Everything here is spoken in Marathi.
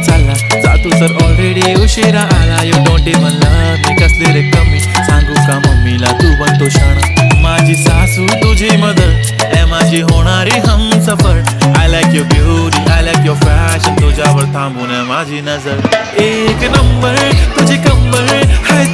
चालला जा तू तर ऑलरेडी उशिरा आला. यू डोंट इवन लव्ह मी, कसली रे कमी सांगू का मम्मीला तू बनतो शाणा. माझी सासू तुझी मदर ए माझी होणारी Humsafar. I like your beauty, I like your fashion, तुझ्यावर थांबून माझी नजर. एक नंबर तुझी कंबर हाय